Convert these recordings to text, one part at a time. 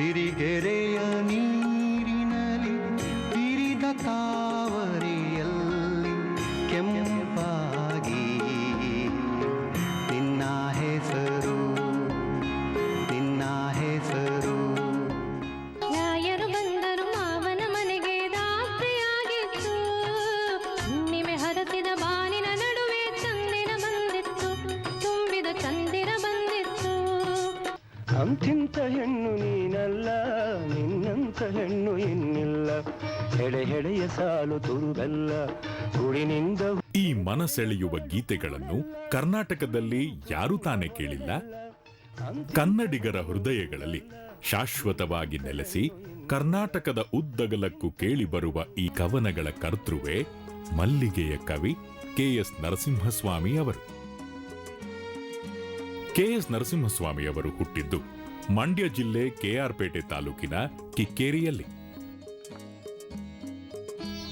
ಸಿರಿಗೆರೆಯ ನೀರಿನಲ್ಲಿ ಬಿರಿದ ತಾವರೆಯಲ್ಲಿ ಕೆಂಪಾಗಿ ನಿನ್ನ ಹೆಸರು ನಿನ್ನ ಹೆಸರು. ರಾಯರು ಬಂದರು ಮಾವನ ಮನೆಗೆ ರಾತ್ರಿಯಾಗಿತ್ತು, ಹುಣ್ಣಿಮೆ ಹರಸಿದ ಬಾನಿನ ನಡುವೆ ಚಂದಿರ ಬಂದಿತ್ತು, ತುಂಬಿದ ಚಂದಿರ ಬಂದಿತ್ತು. ಅಂತಿಂತ ಹೆಣ್ಣು ನೀನಲ್ಲ, ನಿನ್ನಂತ ಹೆಣ್ಣು ಇನ್ನಿಲ್ಲ, ಹೆಡೆ ಹೆಡೆಯ ಸಾಲು ತುರುಬೆಲ್ಲ ತುಳಿನಿಂದ. ಈ ಮನಸೆಳೆಯುವ ಗೀತೆಗಳನ್ನು ಕರ್ನಾಟಕದಲ್ಲಿ ಯಾರೂ ತಾನೇ ಕೇಳಿಲ್ಲ. ಕನ್ನಡಿಗರ ಹೃದಯಗಳಲ್ಲಿ ಶಾಶ್ವತವಾಗಿ ನೆಲೆಸಿ ಕರ್ನಾಟಕದ ಉದ್ದಗಲಕ್ಕೂ ಕೇಳಿಬರುವ ಈ ಕವನಗಳ ಕರ್ತೃವೇ ಮಲ್ಲಿಗೆಯ ಕವಿ ಕೆ.ಎಸ್. ನರಸಿಂಹಸ್ವಾಮಿ ಅವರು. ಕೆ.ಎಸ್. ನರಸಿಂಹಸ್ವಾಮಿ ಅವರು ಹುಟ್ಟಿದ್ದು ಮಂಡ್ಯ ಜಿಲ್ಲೆ ಕೆ.ಆರ್. ಪೇಟೆ ತಾಲೂಕಿನ ಕಿಕ್ಕೇರಿಯಲ್ಲಿ.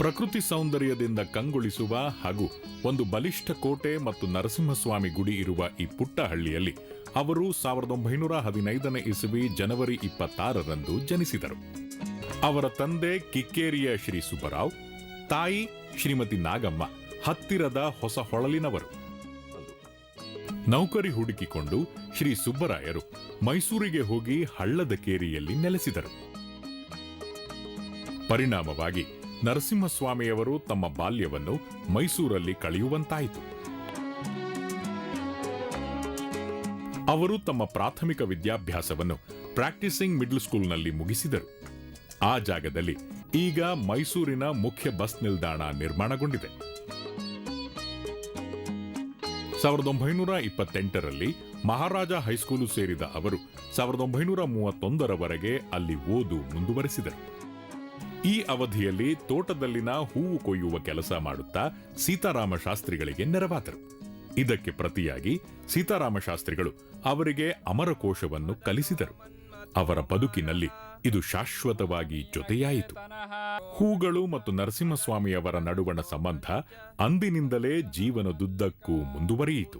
ಪ್ರಕೃತಿ ಸೌಂದರ್ಯದಿಂದ ಕಂಗೊಳಿಸುವ ಹಾಗೂ ಒಂದು ಬಲಿಷ್ಠ ಕೋಟೆ ಮತ್ತು ನರಸಿಂಹಸ್ವಾಮಿ ಗುಡಿ ಇರುವ ಈ ಪುಟ್ಟ ಹಳ್ಳಿಯಲ್ಲಿ ಅವರು 1915ನೇ ಇಸವಿ ಜನವರಿ 26ರಂದು ಜನಿಸಿದರು. ಅವರ ತಂದೆ ಕಿಕ್ಕೇರಿಯ ಶ್ರೀ ಸುಬ್ಬರಾವ್, ತಾಯಿ ಶ್ರೀಮತಿ ನಾಗಮ್ಮ ಹತ್ತಿರದ ಹೊಸ ಹೊಳಲಿನವರು. ನೌಕರಿ ಹುಡುಕಿಕೊಂಡು ಶ್ರೀ ಸುಬ್ಬರಾಯರು ಮೈಸೂರಿಗೆ ಹೋಗಿ ಹಳ್ಳದ ಕೇರಿಯಲ್ಲಿ ನೆಲೆಸಿದರು. ಪರಿಣಾಮವಾಗಿ ನರಸಿಂಹಸ್ವಾಮಿಯವರು ತಮ್ಮ ಬಾಲ್ಯವನ್ನು ಮೈಸೂರಲ್ಲಿ ಕಳೆಯುವಂತಾಯಿತು. ಅವರು ತಮ್ಮ ಪ್ರಾಥಮಿಕ ವಿದ್ಯಾಭ್ಯಾಸವನ್ನು ಪ್ರಾಕ್ಟೀಸಿಂಗ್ ಮಿಡ್ಲ್ ಸ್ಕೂಲ್ನಲ್ಲಿ ಮುಗಿಸಿದರು. ಆ ಜಾಗದಲ್ಲಿ ಈಗ ಮೈಸೂರಿನ ಮುಖ್ಯ ಬಸ್ ನಿಲ್ದಾಣ ನಿರ್ಮಾಣಗೊಂಡಿದೆ. 1928ರಲ್ಲಿ ಮಹಾರಾಜ ಹೈಸ್ಕೂಲು ಸೇರಿದ ಅವರು 1931ರವರೆಗೆ ಅಲ್ಲಿ ಓದು ಮುಂದುವರೆಸಿದರು. ಈ ಅವಧಿಯಲ್ಲಿ ತೋಟದಲ್ಲಿನ ಹೂವು ಕೊಯ್ಯುವ ಕೆಲಸ ಮಾಡುತ್ತಾ ಸೀತಾರಾಮ ಶಾಸ್ತ್ರಿಗಳಿಗೆ ನೆರವಾದರು. ಇದಕ್ಕೆ ಪ್ರತಿಯಾಗಿ ಸೀತಾರಾಮ ಶಾಸ್ತ್ರಿಗಳು ಅವರಿಗೆ ಅಮರಕೋಶವನ್ನು ಕಲಿಸಿದರು. ಅವರ ಬದುಕಿನಲ್ಲಿ ಇದು ಶಾಶ್ವತವಾಗಿ ಜೊತೆಯಾಯಿತು. ಹೂಗಳು ಮತ್ತು ನರಸಿಂಹಸ್ವಾಮಿಯವರ ನಡುವಣ ಸಂಬಂಧ ಅಂದಿನಿಂದಲೇ ಜೀವನದುದ್ದಕ್ಕೂ ಮುಂದುವರಿಯಿತು.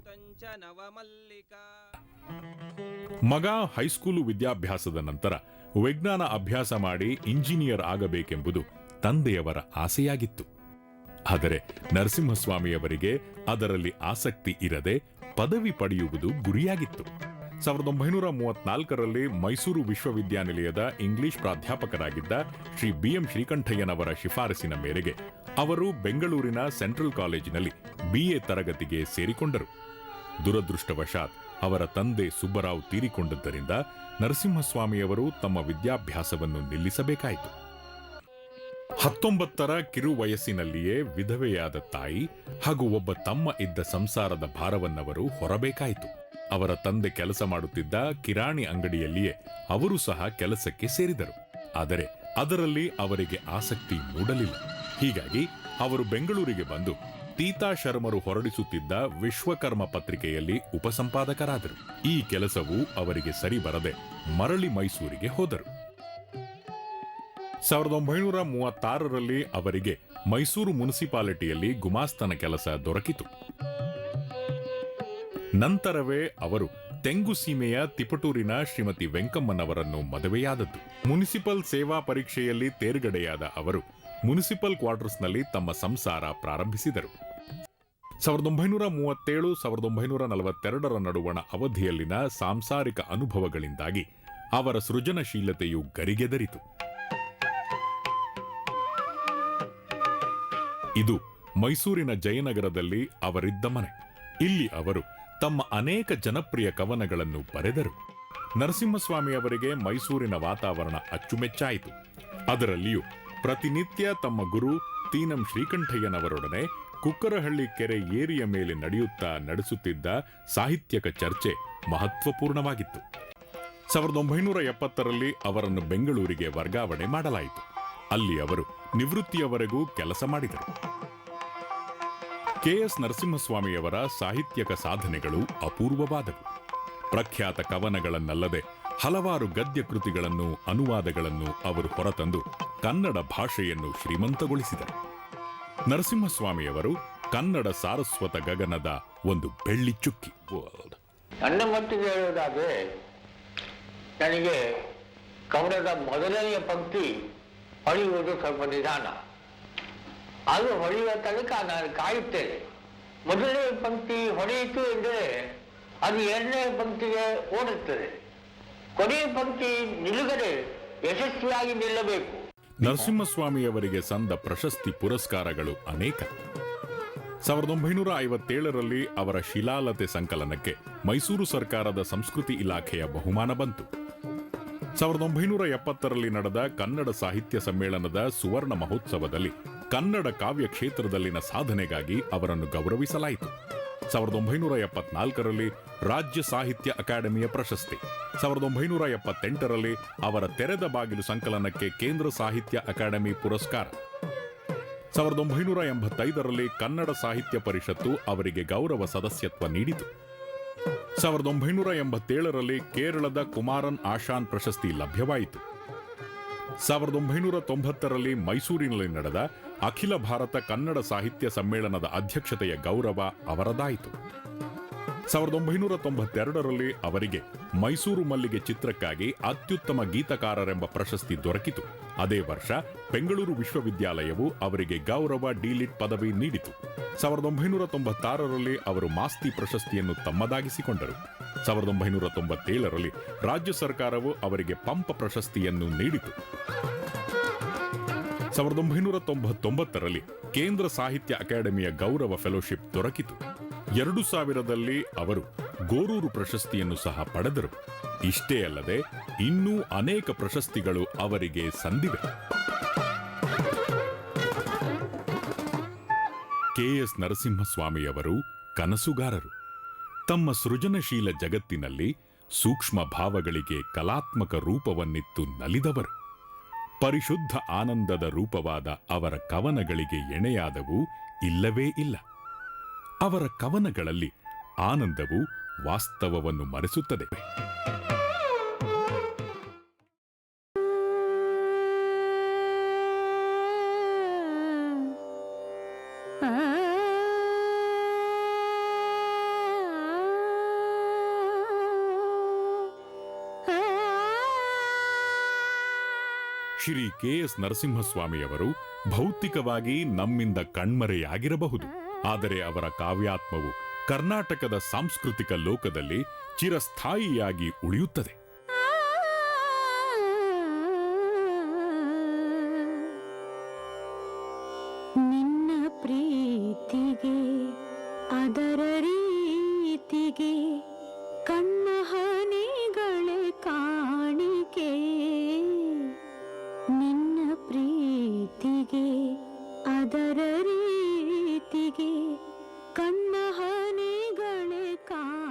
ಮಗ ಹೈಸ್ಕೂಲು ವಿದ್ಯಾಭ್ಯಾಸದ ನಂತರ ವಿಜ್ಞಾನ ಅಭ್ಯಾಸ ಮಾಡಿ ಇಂಜಿನಿಯರ್ ಆಗಬೇಕೆಂಬುದು ತಂದೆಯವರ ಆಸೆಯಾಗಿತ್ತು. ಆದರೆ ನರಸಿಂಹಸ್ವಾಮಿಯವರಿಗೆ ಅದರಲ್ಲಿ ಆಸಕ್ತಿ ಇರದೆ ಪದವಿ ಪಡೆಯುವುದು ಗುರಿಯಾಗಿತ್ತು. 1934ರಲ್ಲಿ ಮೈಸೂರು ವಿಶ್ವವಿದ್ಯಾನಿಲಯದ ಇಂಗ್ಲಿಷ್ ಪ್ರಾಧ್ಯಾಪಕರಾಗಿದ್ದ ಶ್ರೀ ಬಿ.ಎಂ. ಶ್ರೀಕಂಠಯ್ಯನವರ ಶಿಫಾರಸಿನ ಮೇರೆಗೆ ಅವರು ಬೆಂಗಳೂರಿನ ಸೆಂಟ್ರಲ್ ಕಾಲೇಜಿನಲ್ಲಿ BA ತರಗತಿಗೆ ಸೇರಿಕೊಂಡರು. ದುರದೃಷ್ಟವಶಾತ್ ಅವರ ತಂದೆ ಸುಬ್ಬರಾವ್ ತೀರಿಕೊಂಡದ್ದರಿಂದ ನರಸಿಂಹಸ್ವಾಮಿಯವರು ತಮ್ಮ ವಿದ್ಯಾಭ್ಯಾಸವನ್ನು ನಿಲ್ಲಿಸಬೇಕಾಯಿತು. 19ರ ಕಿರು ವಯಸ್ಸಿನಲ್ಲಿಯೇ ವಿಧವೆಯಾದ ತಾಯಿ ಹಾಗೂ ಒಬ್ಬ ತಮ್ಮ ಇದ್ದ ಸಂಸಾರದ ಭಾರವನ್ನವರು ಹೊರಬೇಕಾಯಿತು. ಅವರ ತಂದೆ ಕೆಲಸ ಮಾಡುತ್ತಿದ್ದ ಕಿರಾಣಿ ಅಂಗಡಿಯಲ್ಲಿಯೇ ಅವರು ಸಹ ಕೆಲಸಕ್ಕೆ ಸೇರಿದರು. ಆದರೆ ಅದರಲ್ಲಿ ಅವರಿಗೆ ಆಸಕ್ತಿ ಮೂಡಲಿಲ್ಲ. ಹೀಗಾಗಿ ಅವರು ಬೆಂಗಳೂರಿಗೆ ಬಂದು ತೀತಾ ಶರ್ಮರು ಹೊರಡಿಸುತ್ತಿದ್ದ ವಿಶ್ವಕರ್ಮ ಪತ್ರಿಕೆಯಲ್ಲಿ ಉಪಸಂಪಾದಕರಾದರು. ಈ ಕೆಲಸವು ಅವರಿಗೆ ಸರಿ ಬರದೆ ಮರಳಿ ಮೈಸೂರಿಗೆ ಹೋದರು. 1936ರಲ್ಲಿ ಅವರಿಗೆ ಮೈಸೂರು ಮುನಿಸಿಪಾಲಿಟಿಯಲ್ಲಿ ಗುಮಾಸ್ತನ ಕೆಲಸ ದೊರಕಿತು. ನಂತರವೇ ಅವರು ತೆಂಗು ಸೀಮೆಯ ತಿಪಟೂರಿನ ಶ್ರೀಮತಿ ವೆಂಕಮ್ಮನವರನ್ನು ಮದುವೆಯಾದದ್ದು. ಮುನಿಸಿಪಲ್ ಸೇವಾ ಪರೀಕ್ಷೆಯಲ್ಲಿ ತೇರ್ಗಡೆಯಾದ ಅವರು ಮುನಿಸಿಪಲ್ ಕ್ವಾರ್ಟರ್ಸ್ನಲ್ಲಿ ತಮ್ಮ ಸಂಸಾರ ಪ್ರಾರಂಭಿಸಿದರು. 1937-1942ರ ನಡುವಣ ಅವಧಿಯಲ್ಲಿನ ಸಾಂಸಾರಿಕ ಅನುಭವಗಳಿಂದಾಗಿ ಅವರ ಸೃಜನಶೀಲತೆಯು ಗರಿಗೆದರಿತು. ಇದು ಮೈಸೂರಿನ ಜಯನಗರದಲ್ಲಿ ಅವರಿದ್ದ ಮನೆ. ಇಲ್ಲಿ ಅವರು ತಮ್ಮ ಅನೇಕ ಜನಪ್ರಿಯ ಕವನಗಳನ್ನು ಬರೆದರು. ನರಸಿಂಹಸ್ವಾಮಿಯವರಿಗೆ ಮೈಸೂರಿನ ವಾತಾವರಣ ಅಚ್ಚುಮೆಚ್ಚಾಯಿತು. ಅದರಲ್ಲಿಯೂ ಪ್ರತಿನಿತ್ಯ ತಮ್ಮ ಗುರು ತೀನಂ ಶ್ರೀಕಂಠಯ್ಯನವರೊಡನೆ ಕುಕ್ಕರಹಳ್ಳಿ ಕೆರೆ ಏರಿಯ ಮೇಲೆ ನಡೆಸುತ್ತಿದ್ದ ಸಾಹಿತ್ಯಕ ಚರ್ಚೆ ಮಹತ್ವಪೂರ್ಣವಾಗಿತ್ತು. 1970ರಲ್ಲಿ ಅವರನ್ನು ಬೆಂಗಳೂರಿಗೆ ವರ್ಗಾವಣೆ ಮಾಡಲಾಯಿತು. ಅಲ್ಲಿ ಅವರು ನಿವೃತ್ತಿಯವರೆಗೂ ಕೆಲಸ ಮಾಡಿದರು. ಕೆ.ಎಸ್. ನರಸಿಂಹಸ್ವಾಮಿಯವರ ಸಾಹಿತ್ಯಕ ಸಾಧನೆಗಳು ಅಪೂರ್ವವಾದವು. ಪ್ರಖ್ಯಾತ ಕವನಗಳನ್ನಲ್ಲದೆ ಹಲವಾರು ಗದ್ಯ ಕೃತಿಗಳನ್ನು, ಅನುವಾದಗಳನ್ನು ಅವರು ಹೊರತಂದು ಕನ್ನಡ ಭಾಷೆಯನ್ನು ಶ್ರೀಮಂತಗೊಳಿಸಿದರು. ನರಸಿಂಹಸ್ವಾಮಿಯವರು ಕನ್ನಡ ಸಾರಸ್ವತ ಗಗನದ ಒಂದು ಬೆಳ್ಳಿ ಚುಕ್ಕಿ. ನನ್ನ ಮಟ್ಟಿಗೆ ಹೇಳುವುದಾದ್ರೆ ನನಗೆ ಕವನದ ಮೊದಲನೆಯ ಪಂಕ್ತಿ ಹೊಳೆಯುವುದು ಸ್ವಲ್ಪ ನಿಧಾನ. ಅದು ಹೊಳೆಯುವ ತನಕ ನಾನು ಕಾಯುತ್ತೇನೆ. ಮೊದಲನೇ ಪಂಕ್ತಿ ಹೊಳೆಯಿತು ಎಂದರೆ ಅದು ಎರಡನೇ ಪಂಕ್ತಿಗೆ ಓಡುತ್ತದೆ. ಕೊನೆಯ ಪಂಕ್ತಿ ನಿಲುಗಡೆ ಯಶಸ್ವಿಯಾಗಿ ನಿಲ್ಲಬೇಕು. ನರಸಿಂಹಸ್ವಾಮಿಯವರಿಗೆ ಸಂದ ಪ್ರಶಸ್ತಿ ಪುರಸ್ಕಾರಗಳು ಅನೇಕ. 1957ರಲ್ಲಿ ಅವರ ಶಿಲಾಲತೆ ಸಂಕಲನಕ್ಕೆ ಮೈಸೂರು ಸರ್ಕಾರದ ಸಂಸ್ಕೃತಿ ಇಲಾಖೆಯ ಬಹುಮಾನ ಬಂತು. 1970ರಲ್ಲಿ ನಡೆದ ಕನ್ನಡ ಸಾಹಿತ್ಯ ಸಮ್ಮೇಳನದ ಸುವರ್ಣ ಮಹೋತ್ಸವದಲ್ಲಿ ಕನ್ನಡ ಕಾವ್ಯ ಕ್ಷೇತ್ರದಲ್ಲಿನ ಸಾಧನೆಗಾಗಿ ಅವರನ್ನು ಗೌರವಿಸಲಾಯಿತು. 1974ರಲ್ಲಿ ರಾಜ್ಯ ಸಾಹಿತ್ಯ ಅಕಾಡೆಮಿಯ ಪ್ರಶಸ್ತಿ. 1978ರಲ್ಲಿ ಅವರ ತೆರೆದ ಬಾಗಿಲು ಸಂಕಲನಕ್ಕೆ ಕೇಂದ್ರ ಸಾಹಿತ್ಯ ಅಕಾಡೆಮಿ ಪುರಸ್ಕಾರ. 1985ರಲ್ಲಿ ಕನ್ನಡ ಸಾಹಿತ್ಯ ಪರಿಷತ್ತು ಅವರಿಗೆ ಗೌರವ ಸದಸ್ಯತ್ವ ನೀಡಿತು. 1987ರಲ್ಲಿ ಕೇರಳದ ಕುಮಾರನ್ ಆಶಾನ್ ಪ್ರಶಸ್ತಿ ಲಭ್ಯವಾಯಿತು. 1990ರಲ್ಲಿ ಮೈಸೂರಿನಲ್ಲಿ ನಡೆದ ಅಖಿಲ ಭಾರತ ಕನ್ನಡ ಸಾಹಿತ್ಯ ಸಮ್ಮೇಳನದ ಅಧ್ಯಕ್ಷತೆಯ ಗೌರವ ಅವರದಾಯಿತು. 1992ರಲ್ಲಿ ಅವರಿಗೆ ಮೈಸೂರು ಮಲ್ಲಿಗೆ ಚಿತ್ರಕ್ಕಾಗಿ ಅತ್ಯುತ್ತಮ ಗೀತಕಾರರೆಂಬ ಪ್ರಶಸ್ತಿ ದೊರಕಿತು. ಅದೇ ವರ್ಷ ಬೆಂಗಳೂರು ವಿಶ್ವವಿದ್ಯಾಲಯವು ಅವರಿಗೆ ಗೌರವ ಡಿಲಿಟ್ ಪದವಿ ನೀಡಿತು. 1996ರಲ್ಲಿ ಅವರು ಮಾಸ್ತಿ ಪ್ರಶಸ್ತಿಯನ್ನು ತಮ್ಮದಾಗಿಸಿಕೊಂಡರು. 1997ರಲ್ಲಿ ರಾಜ್ಯ ಸರ್ಕಾರವು ಅವರಿಗೆ ಪಂಪ ಪ್ರಶಸ್ತಿಯನ್ನು ನೀಡಿತು. 1999ರಲ್ಲಿ ಕೇಂದ್ರ ಸಾಹಿತ್ಯ ಅಕಾಡೆಮಿಯ ಗೌರವ ಫೆಲೋಶಿಪ್ ದೊರಕಿತು. 2000ರಲ್ಲಿ ಅವರು ಗೋರೂರು ಪ್ರಶಸ್ತಿಯನ್ನು ಸಹ ಪಡೆದರು. ಇಷ್ಟೇ ಅಲ್ಲದೆ ಇನ್ನೂ ಅನೇಕ ಪ್ರಶಸ್ತಿಗಳು ಅವರಿಗೆ ಸಂದಿವೆ. ಕೆ.ಎಸ್. ನರಸಿಂಹಸ್ವಾಮಿಯವರು ಕನಸುಗಾರರು. ತಮ್ಮ ಸೃಜನಶೀಲ ಜಗತ್ತಿನಲ್ಲಿ ಸೂಕ್ಷ್ಮ ಭಾವಗಳಿಗೆ ಕಲಾತ್ಮಕ ರೂಪವನ್ನಿತ್ತು ನಲಿದವರು. ಪರಿಶುದ್ಧ ಆನಂದದ ರೂಪವಾದ ಅವರ ಕವನಗಳಿಗೆ ಎಣೆಯಾದವು ಇಲ್ಲವೇ ಇಲ್ಲ. ಅವರ ಕವನಗಳಲ್ಲಿ ಆನಂದವು ವಾಸ್ತವವನ್ನು ಮರೆಸುತ್ತದೆ. ಶ್ರೀ ಕೆ.ಎಸ್. ನರಸಿಂಹಸ್ವಾಮಿಯವರು ಭೌತಿಕವಾಗಿ ನಮ್ಮಿಂದ ಕಣ್ಮರೆಯಾಗಿರಬಹುದು. ಆದರೆ ಅವರ ಕಾವ್ಯಾತ್ಮವು ಕರ್ನಾಟಕದ ಸಾಂಸ್ಕೃತಿಕ ಲೋಕದಲ್ಲಿ ಚಿರಸ್ಥಾಯಿಯಾಗಿ ಉಳಿಯುತ್ತದೆ. ನಿನ್ನ ಪ್ರೀತಿಗೆ ಅದರ ರೀತಿಗೆ ಕಣ್ಣ ಹನಿಗಳೇ ಕಾಣಿಕೆ. ನಿನ್ನ ಪ್ರೀತಿಗೆ ಅದರ ರೀತಿಗೆ ಕಣ್ಣ ಹನಿಗಳೇ ಕಾಣಿಕೆ.